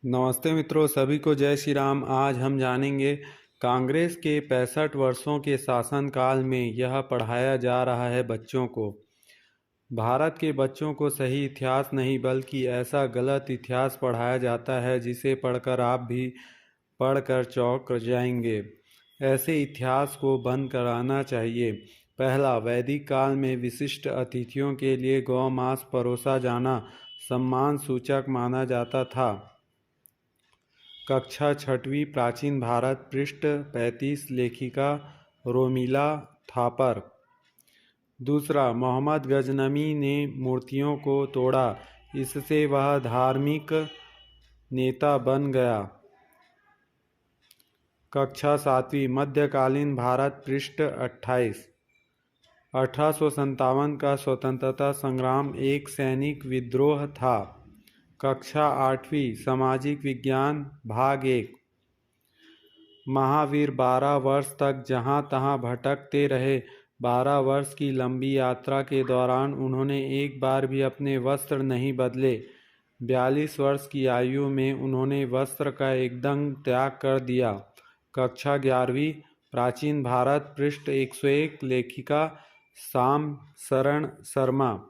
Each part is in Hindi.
नमस्ते मित्रों, सभी को जय श्री राम। आज हम जानेंगे कांग्रेस के 65 वर्षों के शासनकाल में यह पढ़ाया जा रहा है बच्चों को। भारत के बच्चों को सही इतिहास नहीं बल्कि ऐसा गलत इतिहास पढ़ाया जाता है जिसे पढ़कर आप भी पढ़कर चौंक जाएंगे। ऐसे इतिहास को बंद कराना चाहिए। पहला, वैदिक काल में विशिष्ट अतिथियों के लिए गौ मांस परोसा जाना सम्मान सूचक माना जाता था। कक्षा छठवीं, प्राचीन भारत, पृष्ठ 35, लेखिका रोमिला थापर। दूसरा, मोहम्मद गजनवी ने मूर्तियों को तोड़ा, इससे वह धार्मिक नेता बन गया। कक्षा सातवीं, मध्यकालीन भारत, पृष्ठ 28। 1857 का स्वतंत्रता संग्राम एक सैनिक विद्रोह था। कक्षा आठवीं, सामाजिक विज्ञान, भाग 1। महावीर 12 वर्ष तक जहाँ तहाँ भटकते रहे। 12 वर्ष की लंबी यात्रा के दौरान उन्होंने एक बार भी अपने वस्त्र नहीं बदले। 42 वर्ष की आयु में उन्होंने वस्त्र का एकदम त्याग कर दिया। कक्षा 11वीं, प्राचीन भारत, पृष्ठ 101, लेखिका शाम शरण शर्मा।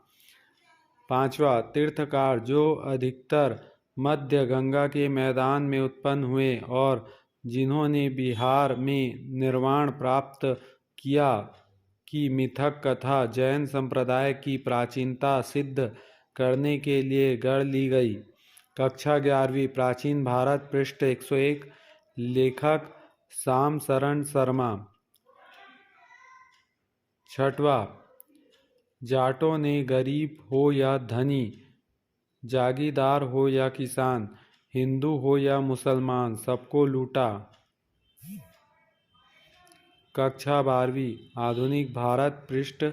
पांचवा, तीर्थकार जो अधिकतर मध्य गंगा के मैदान में उत्पन्न हुए और जिन्होंने बिहार में निर्वाण प्राप्त किया की मिथक कथा जैन संप्रदाय की प्राचीनता सिद्ध करने के लिए गढ़ ली गई। कक्षा 11वीं, प्राचीन भारत, पृष्ठ 101, लेखक शाम शरण शर्मा। छठवा, जाटों ने गरीब हो या धनी, जागीरदार हो या किसान, हिंदू हो या मुसलमान, सबको लूटा। कक्षा 12वीं, आधुनिक भारत, पृष्ठ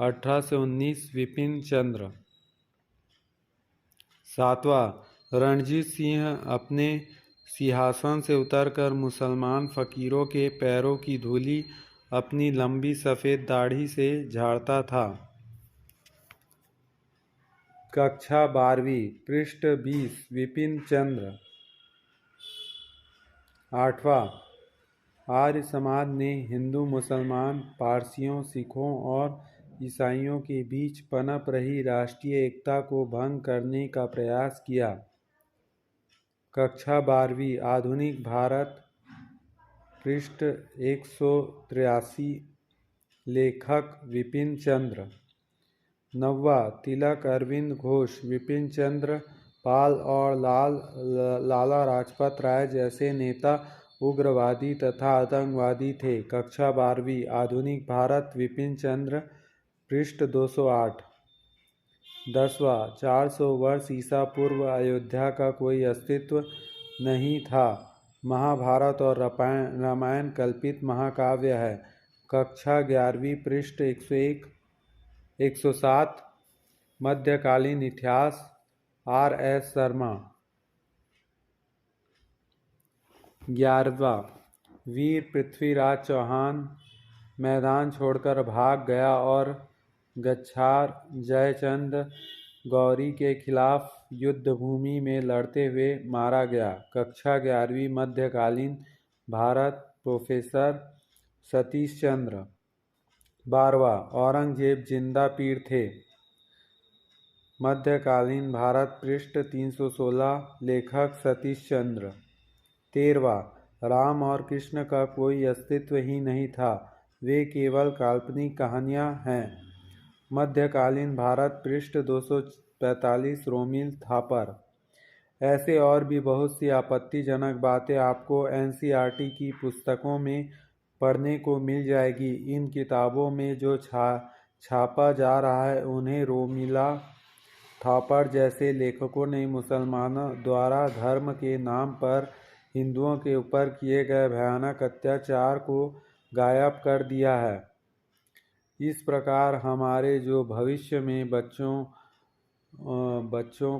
18 से 19, विपिन चंद्र। सातवां, रणजीत सिंह अपने सिंहासन से उतरकर मुसलमान फकीरों के पैरों की धूली अपनी लंबी सफ़ेद दाढ़ी से झाड़ता था। कक्षा 12वीं, पृष्ठ 20, विपिन चंद्र। आठवां, आर्य समाज ने हिंदू, मुसलमान, पारसियों, सिखों और ईसाइयों के बीच पनप रही राष्ट्रीय एकता को भंग करने का प्रयास किया। कक्षा 12वीं, आधुनिक भारत, पृष्ठ 183, लेखक विपिन चंद्र। नौवां, तिलक, अरविंद घोष, विपिन चंद्र पाल और लाला लाजपत राय जैसे नेता उग्रवादी तथा आतंकवादी थे। कक्षा 12वीं, आधुनिक भारत, विपिन चंद्र, पृष्ठ 208। 10वां, 400 वर्ष ईसा पूर्व अयोध्या का कोई अस्तित्व नहीं था। महाभारत और रामायण कल्पित महाकाव्य है। कक्षा 11वीं, पृष्ठ 101, 107, मध्यकालीन इतिहास, R.S. शर्मा। 11वां, वीर पृथ्वीराज चौहान मैदान छोड़कर भाग गया और गच्छार जयचंद गौरी के खिलाफ युद्ध भूमि में लड़ते हुए मारा गया। कक्षा 11वीं, मध्यकालीन भारत, प्रोफेसर सतीश चंद्र। 12वां, औरंगजेब जिंदा पीर थे। मध्यकालीन भारत, पृष्ठ 316, लेखक सतीश चंद्र। 13वां, राम और कृष्ण का कोई अस्तित्व ही नहीं था, वे केवल काल्पनिक कहानियाँ हैं। मध्यकालीन भारत, पृष्ठ 245, रोमिल थापर। ऐसे और भी बहुत सी आपत्तिजनक बातें आपको NCERT की पुस्तकों में पढ़ने को मिल जाएगी। इन किताबों में जो छापा जा रहा है उन्हें रोमिला थापर जैसे लेखकों ने मुसलमानों द्वारा धर्म के नाम पर हिंदुओं के ऊपर किए गए भयानक अत्याचार को गायब कर दिया है। इस प्रकार हमारे जो भविष्य में बच्चों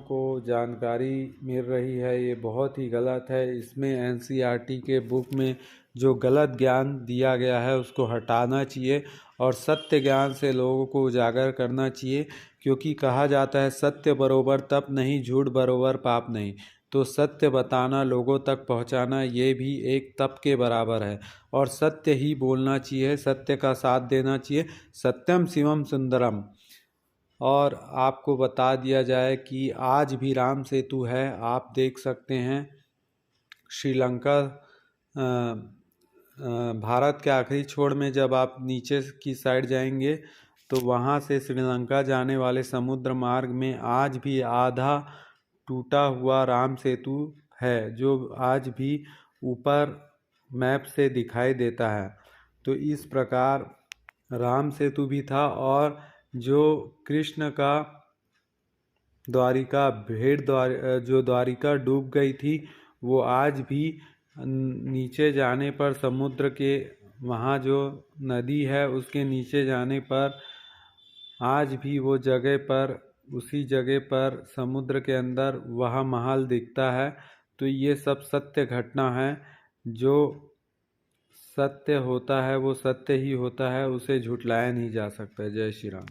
को जानकारी मिल रही है ये बहुत ही गलत है। इसमें NCERT के बुक में जो गलत ज्ञान दिया गया है उसको हटाना चाहिए और सत्य ज्ञान से लोगों को उजागर करना चाहिए, क्योंकि कहा जाता है सत्य बरोबर तप नहीं, झूठ बरोबर पाप नहीं। तो सत्य बताना, लोगों तक पहुंचाना, ये भी एक तप के बराबर है। और सत्य ही बोलना चाहिए, सत्य का साथ देना चाहिए। सत्यम शिवम सुंदरम। और आपको बता दिया जाए कि आज भी राम सेतु है, आप देख सकते हैं। श्रीलंका भारत के आखिरी छोर में जब आप नीचे की साइड जाएंगे तो वहाँ से श्रीलंका जाने वाले समुद्र मार्ग में आज भी आधा टूटा हुआ राम सेतु है, जो आज भी ऊपर मैप से दिखाई देता है। तो इस प्रकार राम सेतु भी था। और जो कृष्ण का जो द्वारिका डूब गई थी, वो आज भी नीचे जाने पर समुद्र के, वहाँ जो नदी है उसके नीचे जाने पर आज भी वो जगह पर, उसी जगह पर समुद्र के अंदर वह महल दिखता है। तो ये सब सत्य घटना है। जो सत्य होता है वो सत्य ही होता है, उसे झुटलाया नहीं जा सकता। जय श्री राम।